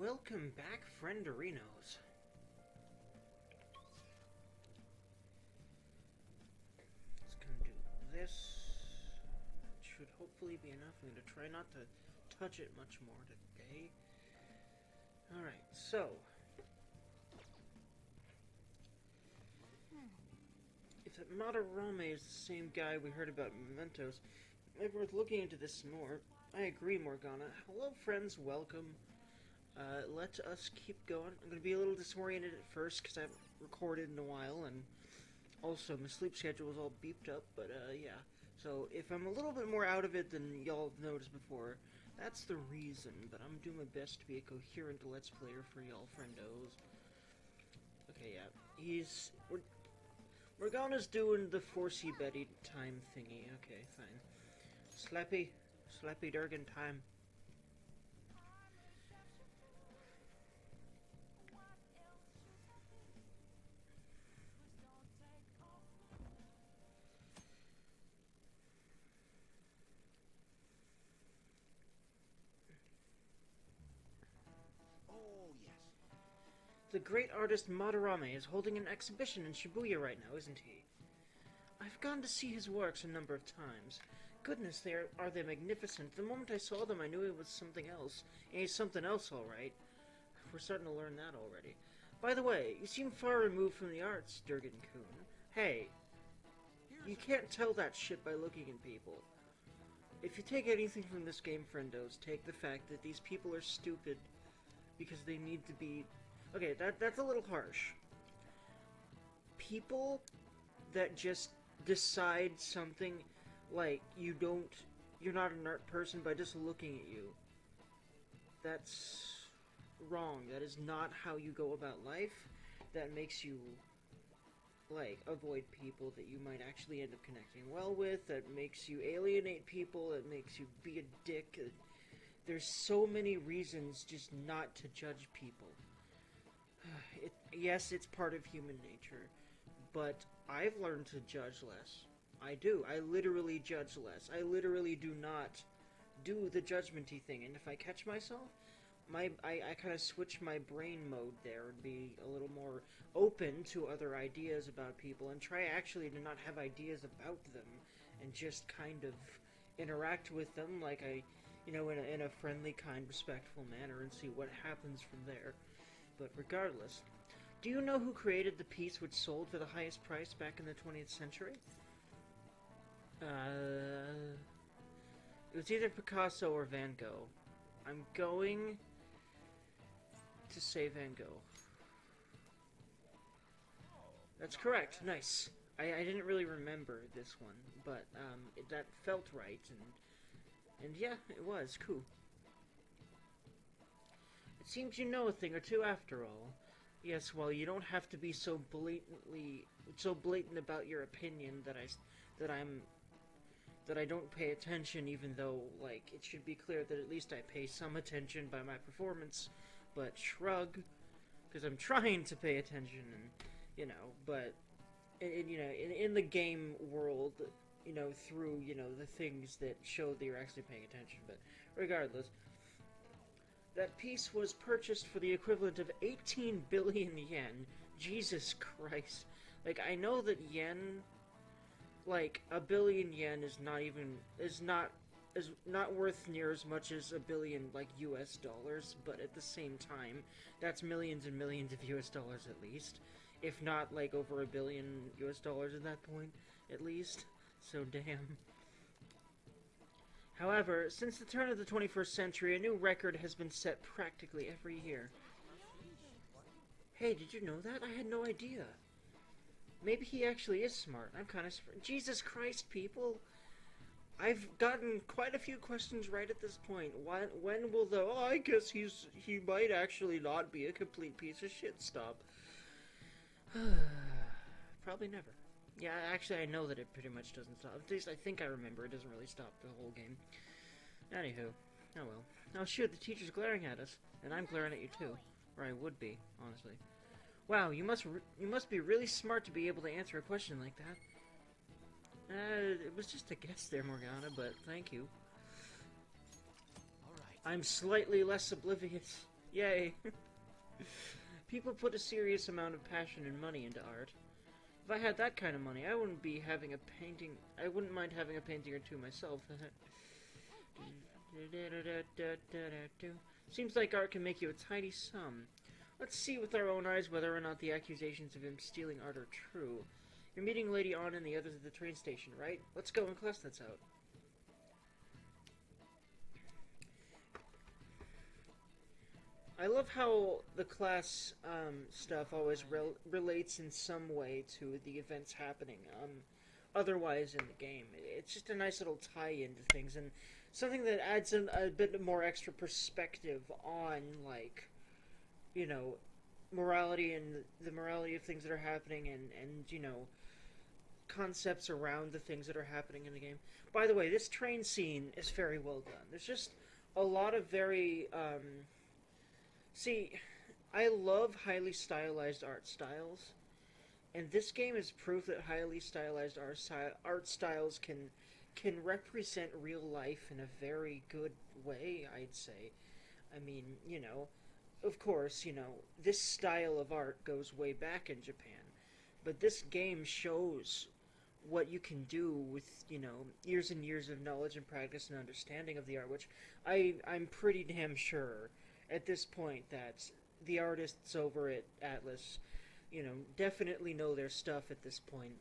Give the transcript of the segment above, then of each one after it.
Welcome back, frienderinos. Let's come do this. That should hopefully be enough. I'm going to try not to touch it much more today. Alright, so if that Madarame is the same guy we heard about in Mementos, it might be worth looking into this more. I agree, Morgana. Hello, friends. Welcome. Let us keep going. I'm going to be a little disoriented at first because I haven't recorded in a while, and also my sleep schedule is all beeped up, but yeah. So if I'm a little bit more out of it than y'all have noticed before, that's the reason, but I'm doing my best to be a coherent Let's Player for y'all friendos. Okay, yeah. Morgana's doing the Forcey Betty time thingy. Okay, fine. Slappy Durgan time. Oh, yes. The great artist Madarame is holding an exhibition in Shibuya right now, isn't he? I've gone to see his works a number of times. Goodness, are they magnificent. The moment I saw them, I knew it was something else. And he's something else, all right. We're starting to learn that already. By the way, you seem far removed from the arts, Durgan-kun. Hey, you can't tell that shit by looking at people. If you take anything from this game, friendos, take the fact that these people are stupid because they need to be... Okay, that's a little harsh. People that just decide something like you're not an art person by just looking at you. That's wrong. That is not how you go about life. That makes you avoid people that you might actually end up connecting well with. That makes you alienate people. That makes you be a dick. There's so many reasons just not to judge people. Yes, it's part of human nature, but I've learned to judge less. I do. I literally judge less. I literally do not do the judgmenty thing, and if I catch myself, I kind of switch my brain mode there and be a little more open to other ideas about people and try actually to not have ideas about them and just kind of interact with them like in a friendly, kind, respectful manner and see what happens from there. But regardless, do you know who created the piece which sold for the highest price back in the 20th century? It was either Picasso or Van Gogh. I'm going to say Van Gogh. That's correct. Nice. I didn't really remember this one, but that felt right, and yeah, it was cool. It seems you know a thing or two after all. Yes, well, you don't have to be so blatant about your opinion that I don't pay attention, even though, it should be clear that at least I pay some attention by my performance, but shrug, because I'm trying to pay attention, and, but, in the game world, through, the things that show that you're actually paying attention, but regardless, that piece was purchased for the equivalent of 18 billion yen. Jesus Christ. I know that yen... a billion yen is not worth near as much as a billion, US dollars, but at the same time, that's millions and millions of US dollars at least. If not, over a billion US dollars at that point, at least. So, damn. However, since the turn of the 21st century, a new record has been set practically every year. Hey, did you know that? I had no idea. Maybe he actually is smart. I'm kind of surprised. Jesus Christ, people! I've gotten quite a few questions right at this point. When will the, I guess he might actually not be a complete piece of shit stop? Probably never. Yeah, actually, I know that it pretty much doesn't stop. At least I think I remember it doesn't really stop the whole game. Anywho, oh well. Oh shoot, the teacher's glaring at us, and I'm glaring at you too. Or I would be, honestly. Wow, you must be really smart to be able to answer a question like that. It was just a guess there, Morgana, but thank you. All right. I'm slightly less oblivious Yay! People put a serious amount of passion and money into art. If I had that kind of money, I wouldn't be having a painting. I wouldn't mind having a painting or two myself. Seems like art can make you a tidy sum. Let's see with our own eyes whether or not the accusations of him stealing art are true. You're meeting Lady Anna and the others at the train station, right? Let's go and class that's out. I love how the class stuff always relates in some way to the events happening otherwise in the game. It's just a nice little tie-in to things, and something that adds a bit more extra perspective on, like, you know, morality and the morality of things that are happening, and you know, concepts around the things that are happening in the game. By the way, this train scene is very well done. There's just a lot of very see, I love highly stylized art styles, and this game is proof that highly stylized art styles can represent real life in a very good way, I'd say. I mean, you know, of course, you know, this style of art goes way back in Japan, but this game shows what you can do with, you know, years and years of knowledge and practice and understanding of the art, which I'm pretty damn sure at this point that the artists over at Atlas, you know, definitely know their stuff at this point.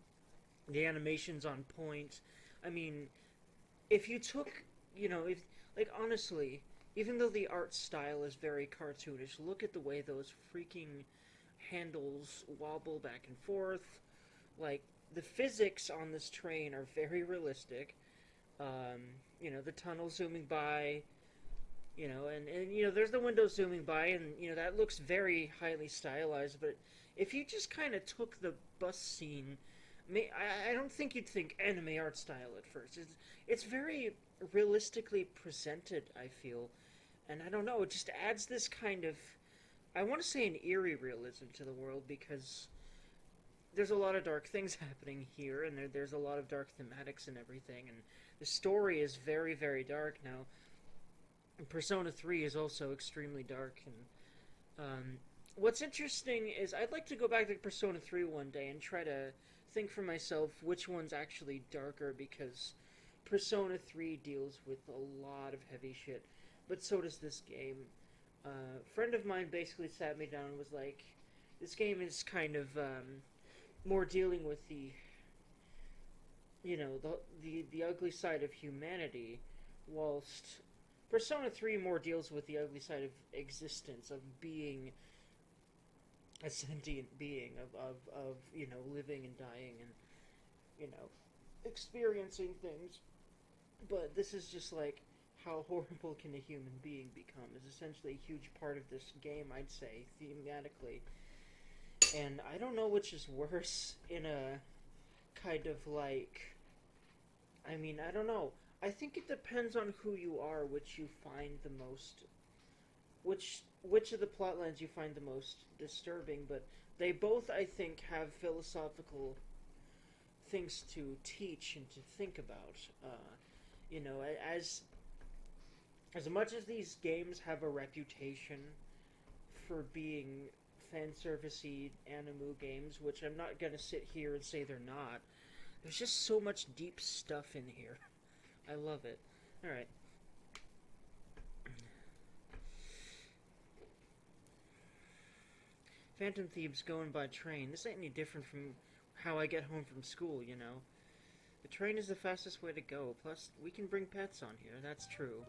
The animation's on point. I mean, if you took, you know, if, like, honestly, even though the art style is very cartoonish, look at the way those freaking handles wobble back and forth. Like, the physics on this train are very realistic. You know, the tunnel zooming by, you know, and you know, there's the window zooming by, and you know, that looks very highly stylized. But if you just kind of took the bus scene, I don't think you'd think anime art style at first. It's very realistically presented, I feel, and I don't know, it just adds this kind of, I want to say, an eerie realism to the world, because there's a lot of dark things happening here, and there's a lot of dark thematics and everything, and the story is very, very dark now. Persona 3 is also extremely dark, and what's interesting is I'd like to go back to Persona 3 one day and try to think for myself which one's actually darker, because Persona 3 deals with a lot of heavy shit, but so does this game. A friend of mine basically sat me down and was like, this game is kind of more dealing with the, you know, the ugly side of humanity, whilst Persona 3 more deals with the ugly side of existence, of being a sentient being, of you know, living and dying and, you know, experiencing things. But this is just like, how horrible can a human being become, is essentially a huge part of this game, I'd say, thematically. And I don't know which is worse in a kind of like, I mean, I don't know. I think it depends on who you are, which you find the most, which of the plot lines you find the most disturbing, but they both, I think, have philosophical things to teach and to think about. You know, as much as these games have a reputation for being fan-servicey anime games, which I'm not gonna sit here and say they're not, there's just so much deep stuff in here. I love it. Alright. Phantom Thieves going by train. This ain't any different from how I get home from school, you know. The train is the fastest way to go. Plus, we can bring pets on here. That's true.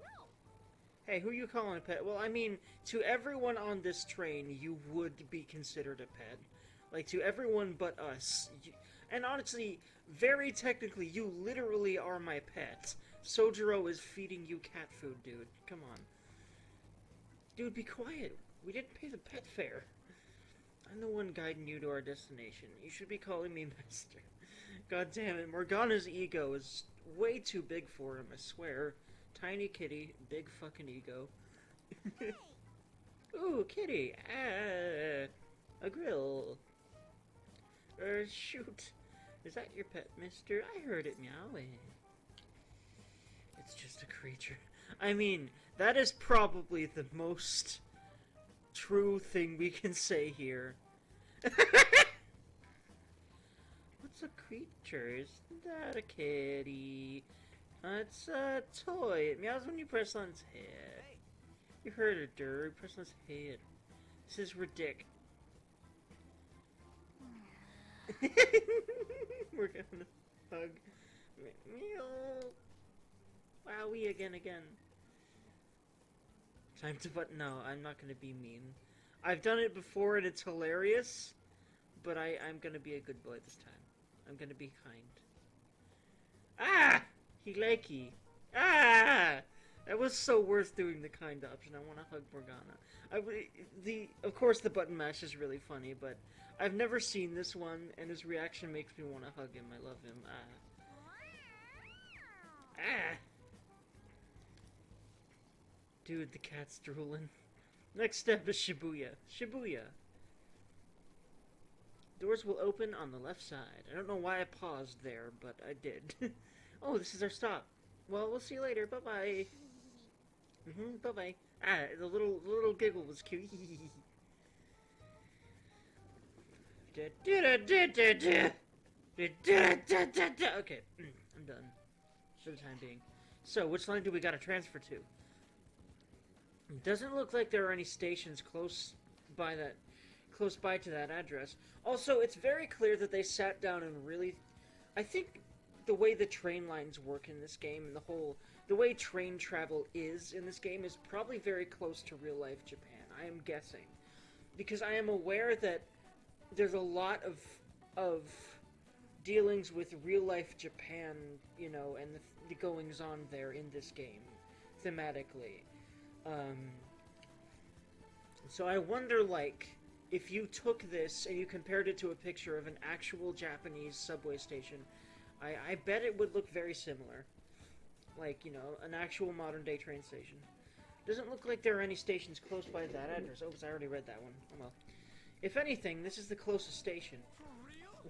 Hey, who you calling a pet? Well, I mean, to everyone on this train, you would be considered a pet. Like, to everyone but us. And honestly, very technically, you literally are my pet. Sojiro is feeding you cat food, dude. Come on. Dude, be quiet. We didn't pay the pet fare. I'm the one guiding you to our destination. You should be calling me master. God damn it, Morgana's ego is way too big for him, I swear. Tiny kitty, big fucking ego. Ooh, kitty. Ah, a grill. Shoot. Is that your pet, mister? I heard it meowing. It's just a creature. I mean, that is probably the most true thing we can say here. What's a creature? Isn't that a kitty? It's a toy. It meows when you press on its head. You heard it, Dirk. Press on its head. This is ridiculous. We're gonna hug. Meow. Wowie again. Time to no, I'm not gonna be mean. I've done it before and it's hilarious, but I'm gonna be a good boy this time. I'm gonna be kind. Ah! He likey. Ah! That was so worth doing the kind option. I want to hug Morgana. Of course, the button mash is really funny, but I've never seen this one, and his reaction makes me want to hug him. I love him. Ah! Dude, the cat's drooling. Next step is Shibuya. Shibuya. Doors will open on the left side. I don't know why I paused there, but I did. Oh, this is our stop. Well, we'll see you later. Bye-bye. Bye-bye. Ah, the little giggle was cute. Okay, I'm done. For the time being. So, which line do we gotta transfer to? It doesn't look like there are any stations close by to that address. Also, it's very clear that they sat down and really... I think the way the train lines work in this game and the way train travel is in this game is probably very close to real-life Japan. I am guessing. Because I am aware that there's a lot of dealings with real-life Japan, you know, and the goings-on there in this game, thematically. So I wonder, like, if you took this and you compared it to a picture of an actual Japanese subway station, I bet it would look very similar. Like, you know, an actual modern-day train station. Doesn't look like there are any stations close by that address. Oops, I already read that one. Oh well. If anything, this is the closest station.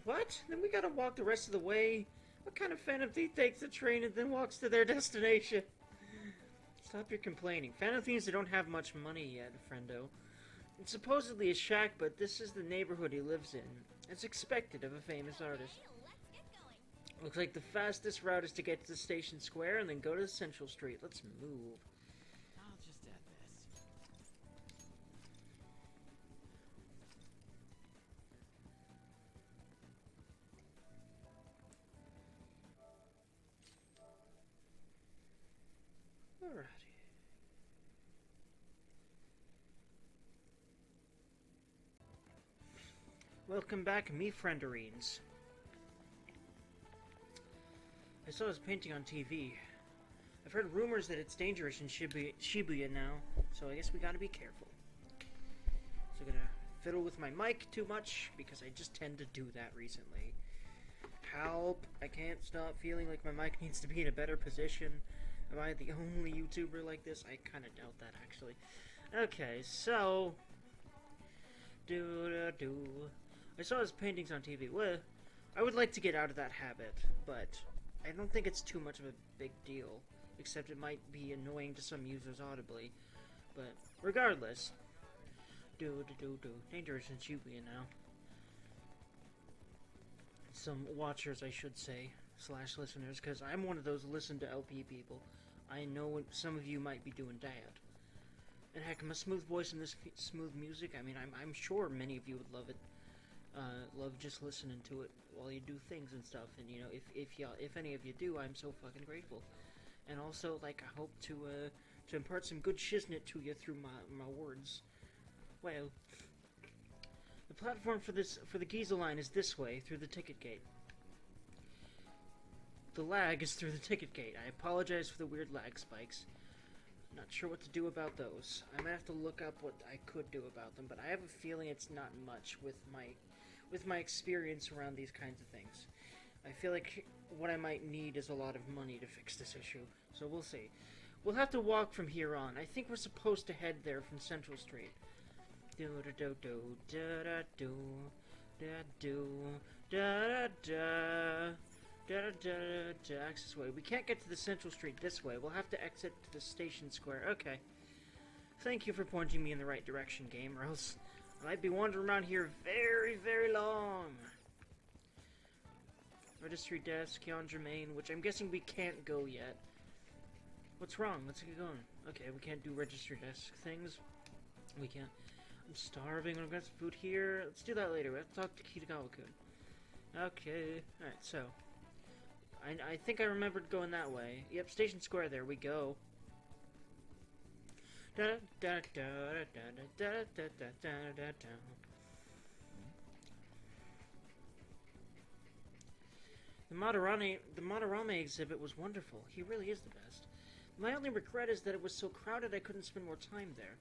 What? Then we gotta walk the rest of the way? What kind of Phantom Thief takes the train and then walks to their destination? Stop your complaining. Phantom Thieves don't have much money yet, friendo. It's supposedly a shack, but this is the neighborhood he lives in. It's expected of a famous artist. Looks like the fastest route is to get to the station square and then go to Central Street. Let's move. I'll just add this. Alrighty. Welcome back, me frienderines. I saw his painting on TV. I've heard rumors that it's dangerous in Shibuya now, so I guess we gotta be careful. So I'm gonna fiddle with my mic too much, because I just tend to do that recently. Help! I can't stop feeling like my mic needs to be in a better position. Am I the only YouTuber like this? I kinda doubt that, actually. Okay, so... I saw his paintings on TV. Well, I would like to get out of that habit, but I don't think it's too much of a big deal, except it might be annoying to some users audibly. But regardless, dangerous in Shibuya now. Some watchers, I should say, / listeners, because I'm one of those listen to LP people. I know some of you might be doing that. And heck, my smooth voice and this smooth music, I mean, I'm sure many of you would love it. Love just listening to it while you do things and stuff. And, you know, if any of you do, I'm so fucking grateful. And also, like, I hope to impart some good shiznit to you through my words. Well, the platform for the Giza line is this way, through the ticket gate. The lag is through the ticket gate. I apologize for the weird lag spikes. Not sure what to do about those. I might have to look up what I could do about them, but I have a feeling it's not much with my experience around these kinds of things. I feel like what I might need is a lot of money to fix this issue, so we'll see. We'll have to walk from here on. I think we're supposed to head there from Central Street. Access way. We can't get to the Central Street this way. We'll have to exit to the station square. Okay. Thank you for pointing me in the right direction, game, or else I might be wandering around here very, very long. Registry desk, Yonder Main, which I'm guessing we can't go yet. What's wrong? Let's get going. Okay, we can't do registry desk things. We can't. I'm starving. I've got some food here. Let's do that later. We have to talk to Kitagawa-kun. Okay. Alright, so. I think I remembered going that way. Yep, Station Square, there we go. The Madarame exhibit was wonderful. He really is the best. My only regret is that it was so crowded I couldn't spend more time there.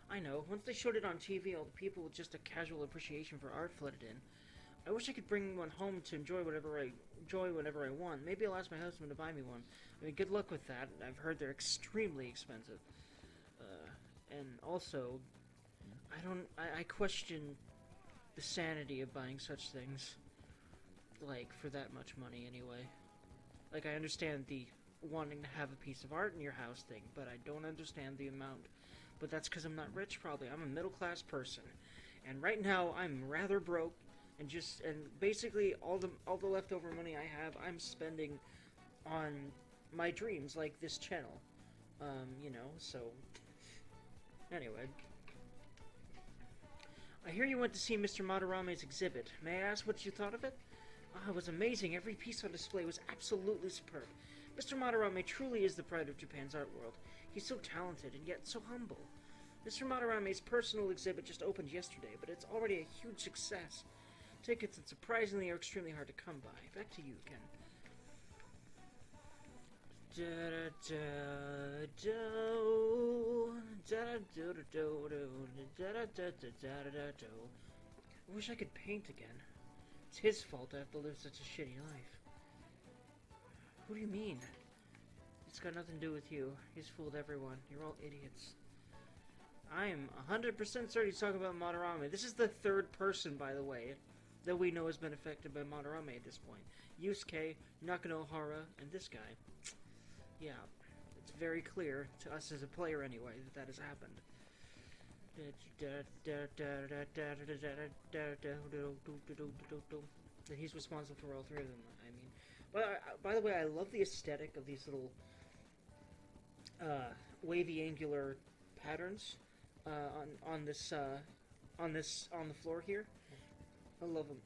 I know, once they showed it on TV, all the people with just a casual appreciation for art flooded in. I wish I could bring one home to enjoy whenever I want. Maybe I'll ask my husband to buy me one. I mean, good luck with that. I've heard they're extremely expensive. And also, I question the sanity of buying such things. Like, for that much money anyway. Like, I understand the wanting to have a piece of art in your house thing, but I don't understand the amount. But that's because I'm not rich, probably. I'm a middle-class person. And right now, I'm rather broke, and basically all the leftover money I have, I'm spending on my dreams, like this channel. You know, so... Anyway. I hear you went to see Mr. Madarame's exhibit. May I ask what you thought of it? Ah, it was amazing. Every piece on display was absolutely superb. Mr. Madarame truly is the pride of Japan's art world. He's so talented and yet so humble. Mr. Madarame's personal exhibit just opened yesterday, but it's already a huge success. Tickets, surprisingly, are extremely hard to come by. Back to you, Ken. I wish I could paint again. It's his fault I have to live such a shitty life. What do you mean? It's got nothing to do with you. He's fooled everyone. You're all idiots. I'm 100% certain he's talking about Madarame. This is the third person, by the way, that we know has been affected by Madarame at this point. Yusuke, Nakanohara, and this guy. Yeah, it's very clear, to us as a player anyway, that has happened. That he's responsible for all three of them, I mean. But, by the way, I love the aesthetic of these little wavy angular patterns on the floor here. I love them.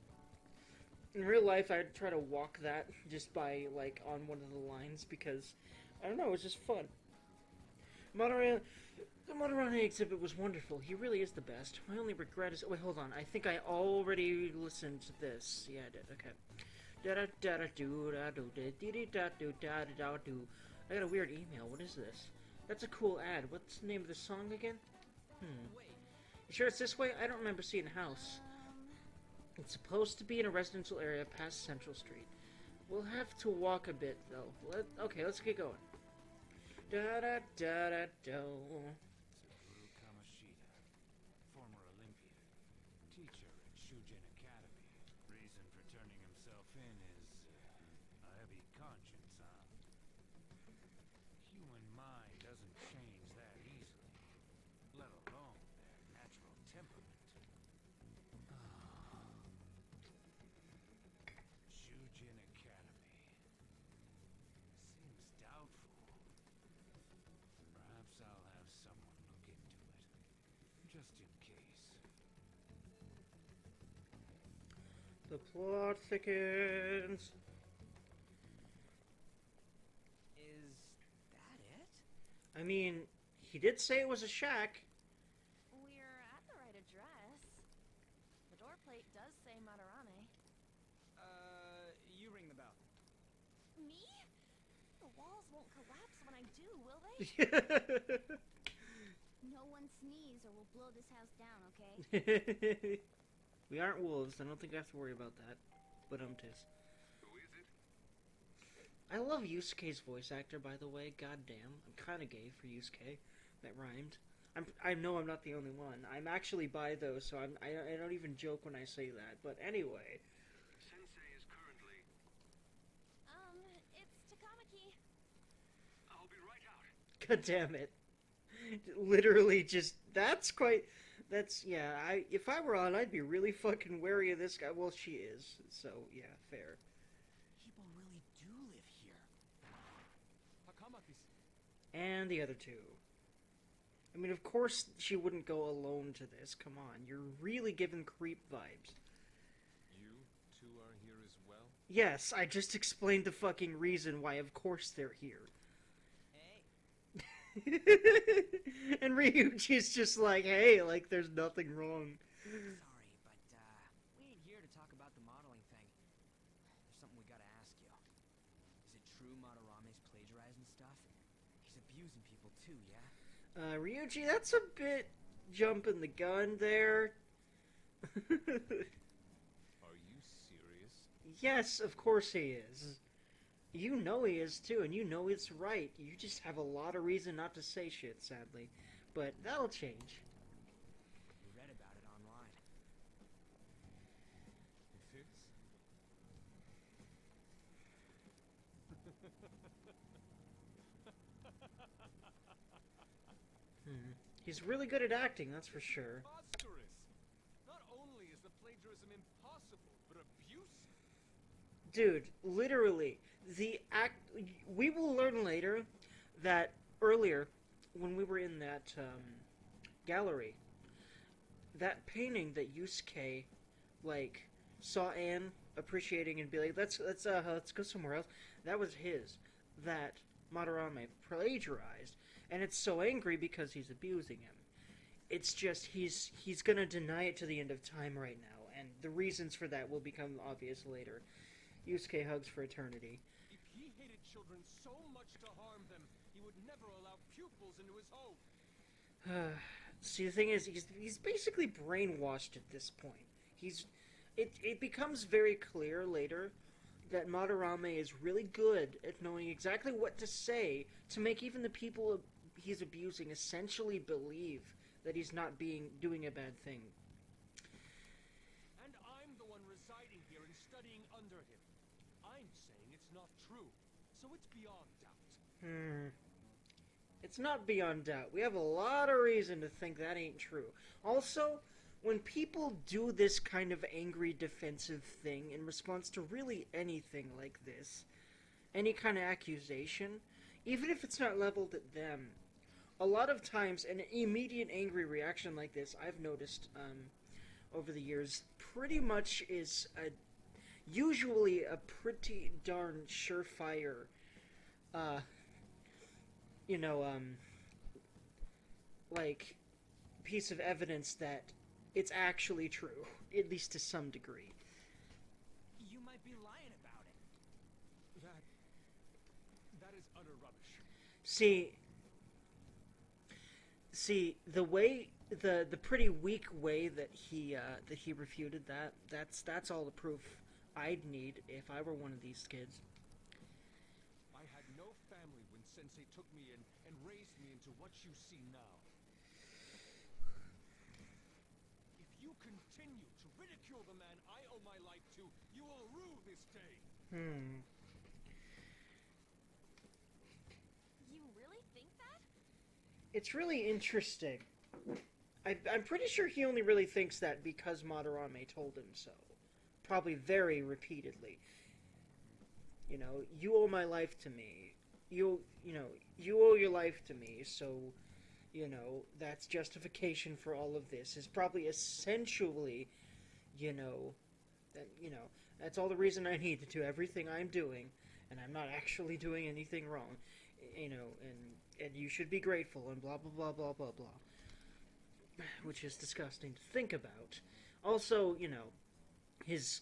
In real life, I'd try to walk that just by, like, on one of the lines because, I don't know, it's just fun. The Madarame exhibit was wonderful. He really is the best. My only regret is... Wait, hold on. I think I already listened to this. Yeah, I did. Okay. I got a weird email. What is this? That's a cool ad. What's the name of the song again? You sure it's this way? I don't remember seeing a house. It's supposed to be in a residential area past Central Street. We'll have to walk a bit, though. Okay, let's get going. Former Olympian, teacher at Shujin Academy. Reason for turning himself in is a heavy conscience, huh? Human mind doesn't change that easily, let alone their natural temperament. Shujin Academy. Seems doubtful. Perhaps I'll have someone look into it. Just in case. The plot thickens. Is that it? I mean, he did say it was a shack. We're at the right address. The door plate does say Madarame. You ring the bell. Me? The walls won't collapse when I do, will they? No one sneeze or we'll blow this house down, okay? We aren't wolves. I don't think I have to worry about that. But tis. Who is it? I love Yusuke's voice actor, by the way. Goddamn, I'm kind of gay for Yusuke. That rhymed. I know I'm not the only one. I'm actually bi though, so I don't even joke when I say that. But anyway. Sensei is currently... It's Takamaki. I'll be right out. God damn it. Literally just, yeah, if I were on, I'd be really fucking wary of this guy. Well, she is, so yeah, fair. People really do live here. Hakamakis. And the other two. I mean, of course she wouldn't go alone to this. Come on, you're really giving creep vibes. You two are here as well? Yes, I just explained the fucking reason why of course they're here. Hey. And Ryuji's just like, hey, like there's nothing wrong. Sorry, but we ain't here to talk about the modeling thing. There's something we gotta ask you. Is it true Madarame's plagiarizing stuff? He's abusing people too, yeah? Ryuji, that's a bit jumping the gun there. Are you serious? Yes, of course he is. You know he is too, and you know it's right. You just have a lot of reason not to say shit, sadly. But that'll change. We read about it online. It is? He's really good at acting, that's for sure. Preposterous! Not only is the plagiarism impossible, but abusive. Dude, literally, we will learn later that earlier, when we were in that gallery, that painting that Yusuke, like, saw Anne appreciating and be like, let's go somewhere else, that was his. That Madarame plagiarized, and it's so angry because he's abusing him. It's just he's gonna deny it to the end of time right now, and the reasons for that will become obvious later. Yusuke hugs for eternity. If he hated children so much to harm them, he would never allow pupils into his home. See, the thing is, he's basically brainwashed at this point. It becomes very clear later that Madarame is really good at knowing exactly what to say to make even the people he's abusing essentially believe that he's not doing a bad thing. And I'm the one residing here and studying under him. I'm saying it's not true, so it's beyond doubt. It's not beyond doubt. We have a lot of reason to think that ain't true. Also, when people do this kind of angry defensive thing in response to really anything like this, any kind of accusation, even if it's not leveled at them, a lot of times an immediate angry reaction like this, I've noticed over the years, pretty much is usually a pretty darn surefire like piece of evidence that it's actually true, at least to some degree. You might be lying about it. That is utter rubbish. See, the way the pretty weak way that he refuted that's all the proof I'd need if I were one of these kids. I had no family when Sensei took me in and raised me into what you see now. If you continue to ridicule the man I owe my life to, you will rue this day. You really think that? It's really interesting. I'm pretty sure he only really thinks that because Madarame told him so. Probably very repeatedly. You know, you owe my life to me. You owe your life to me, so, that's justification for all of this. Is probably essentially, that's all the reason I need to do everything I'm doing, and I'm not actually doing anything wrong. And you should be grateful, and blah, blah, blah, blah, blah, blah. Which is disgusting to think about. Also, his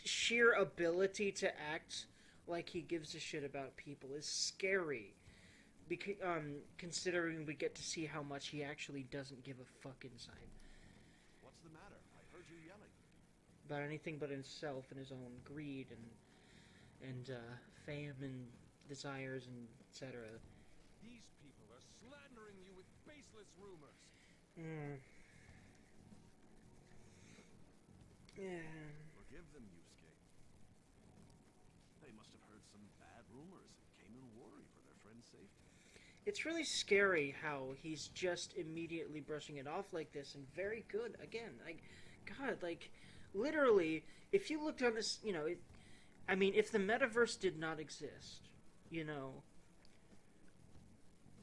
sheer ability to act like he gives a shit about people is scary. Considering we get to see how much he actually doesn't give a fuck inside. What's the matter? I heard you yelling. About anything but himself and his own greed and fame and desires and etc. These people are slandering you with baseless rumors. Yeah. Forgive them, Yusuke. They must have heard some bad rumors and came in worry for their friend's safety. It's really scary how he's just immediately brushing it off like this, and very good again. Like, God, like, literally, if you looked on this, I mean, if the metaverse did not exist,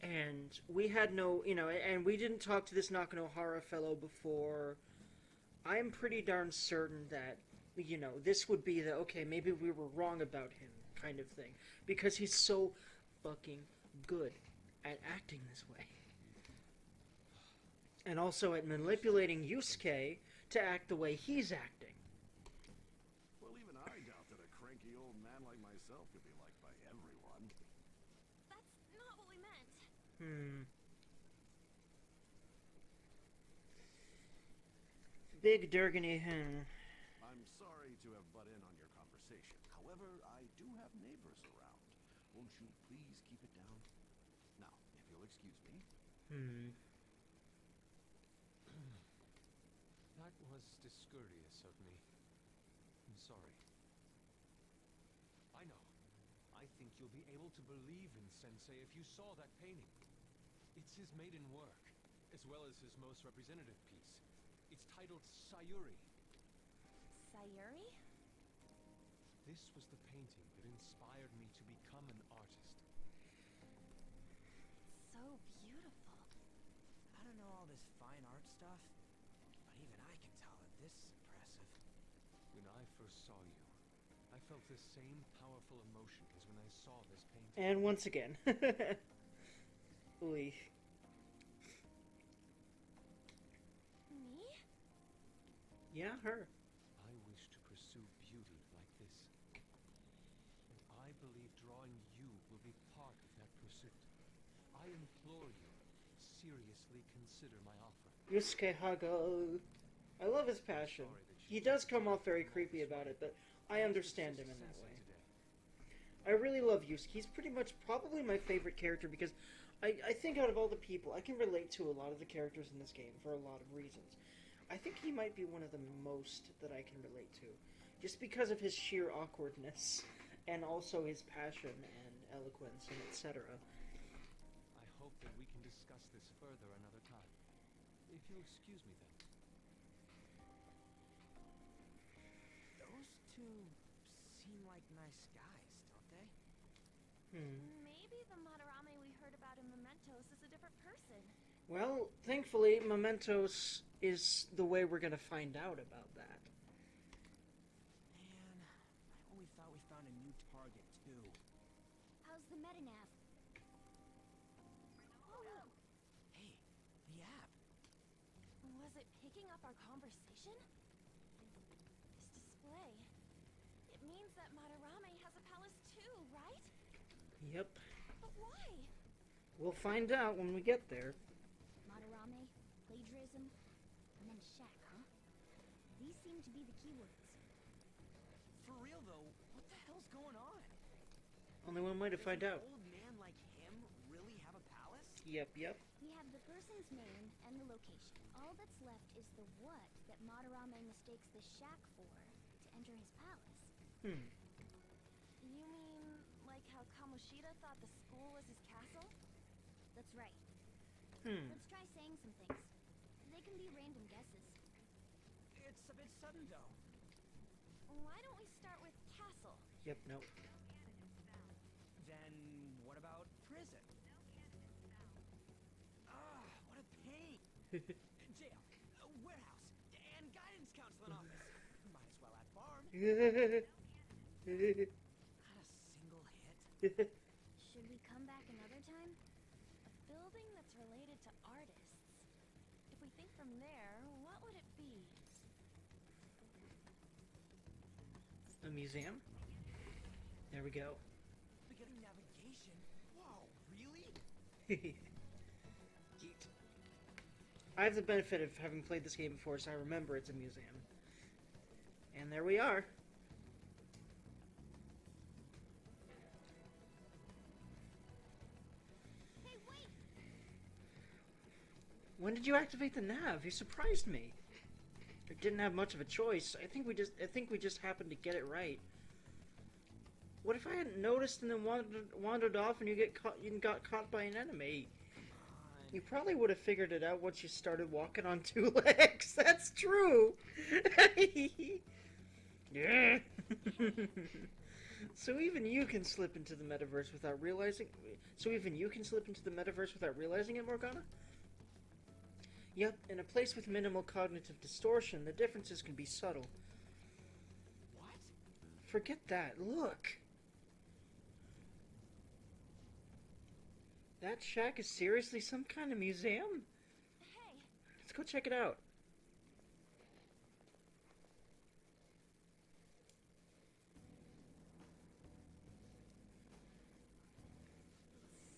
and we had no, and we didn't talk to this Nakanohara fellow before, I'm pretty darn certain that, this would be the, okay, maybe we were wrong about him kind of thing. Because he's so fucking good at acting this way. And also at manipulating Yusuke to act the way he's acting. Well, even I doubt that a cranky old man like myself could be liked by everyone. That's not what we meant. Big Durgany. I'm sorry to have butt in on your conversation. However, I do have neighbors around. Won't you please keep it down? Now, if you'll excuse me. That was discourteous of me. I'm sorry. I know. I think you'll be able to believe in Sensei if you saw that painting. It's his maiden work, as well as his most representative piece. It's titled Sayuri. Sayuri? This was the painting that inspired me to become an artist. So beautiful. I don't know all this fine art stuff, but even I can tell that this is impressive. When I first saw you, I felt the same powerful emotion as when I saw this painting. And once again. Oy. Me? Yeah, her. I wish to pursue beauty like this. And I believe drawing you will be part of that pursuit. I implore you, seriously consider my offer. Yusuke Hago. I love his passion. He does come off very creepy about it, but I understand him in that way. I really love Yusuke. He's pretty much probably my favorite character because I think out of all the people, I can relate to a lot of the characters in this game for a lot of reasons. I think he might be one of the most that I can relate to, just because of his sheer awkwardness, and also his passion and eloquence and etc. I hope that we can discuss this further another time. If you'll excuse me then. Those two seem like nice guys, don't they? Maybe the Madarame we heard about in Mementos is a different person. Well, thankfully, Mementos is the way we're gonna find out about that. Man, I only thought we found a new target, too. How's the metanav? Oh, Hey, the app. was it picking up our conversation? This display. It means that Madarame has a palace too, right? Yep. But why? We'll find out when we get there. Madarame, plagiarism, and then shack, huh? These seem to be the keywords. For real, though, what the hell's going on? Only one way to find Does out. an old man like him really have a palace? Yep. We have the person's name and the location. All that's left is the what that Madarame mistakes the shack for to enter his palace. You mean like how Kamoshida thought the school was his castle? That's right. Let's try saying some things. They can be random guesses. It's a bit sudden, though. Why don't we start with castle? Yep, nope. Then what about prison? Ah, what a pain. Jail, warehouse, and guidance counseling office. Might as well add farm. Not a single hit. Should we come back another time? A building that's related to artists. If we think from there, what would it be? A museum? There we go. Beginning navigation? Whoa, really? Yeet. I have the benefit of having played this game before, so I remember it's a museum. And there we are. Hey, wait! When did you activate the nav? You surprised me. I didn't have much of a choice. I think we just happened to get it right. What if I hadn't noticed and then wandered off and you got caught by an enemy? Fine. You probably would have figured it out once you started walking on two legs. That's true. Yeah. So even you can slip into the metaverse without realizing. So even you can slip into the metaverse without realizing it, Morgana? Yep, in a place with minimal cognitive distortion, the differences can be subtle. What? Forget that. Look. That shack is seriously some kind of museum? Hey, Let's go check it out.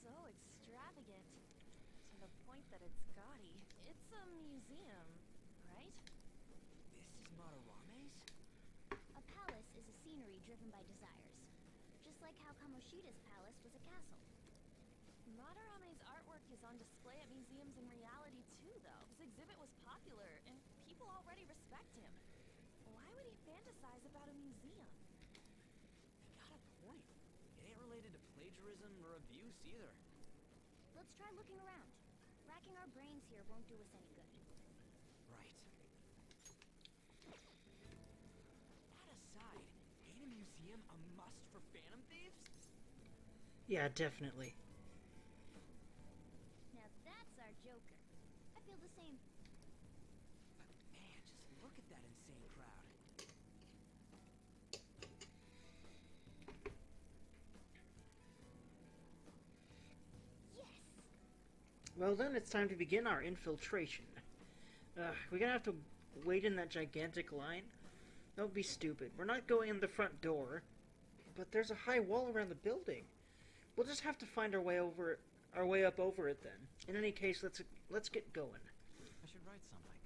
so extravagant. To the point that it's gaudy. It's a museum, right? This is Madarame's? A palace is a scenery driven by desires. Just like how Kamoshida's palace was a castle. Madarame's artwork is on display at museums in reality too, though. His exhibit was popular, and people already respect him. Why would he fantasize about a museum? They got a point. It ain't related to plagiarism or abuse either. Let's try looking around. Racking our brains here won't do us any good. Right. That aside, ain't a museum a must for Phantom Thieves? Yeah, definitely. Now that's our Joker. I feel the same. Man, just look at that insane crowd. Yes! Well, then it's time to begin our infiltration. We're gonna have to wait in that gigantic line? Don't be stupid. We're not going in the front door. But there's a high wall around the building. We'll just have to find our way up over it then. In any case, let's get going. I should write something.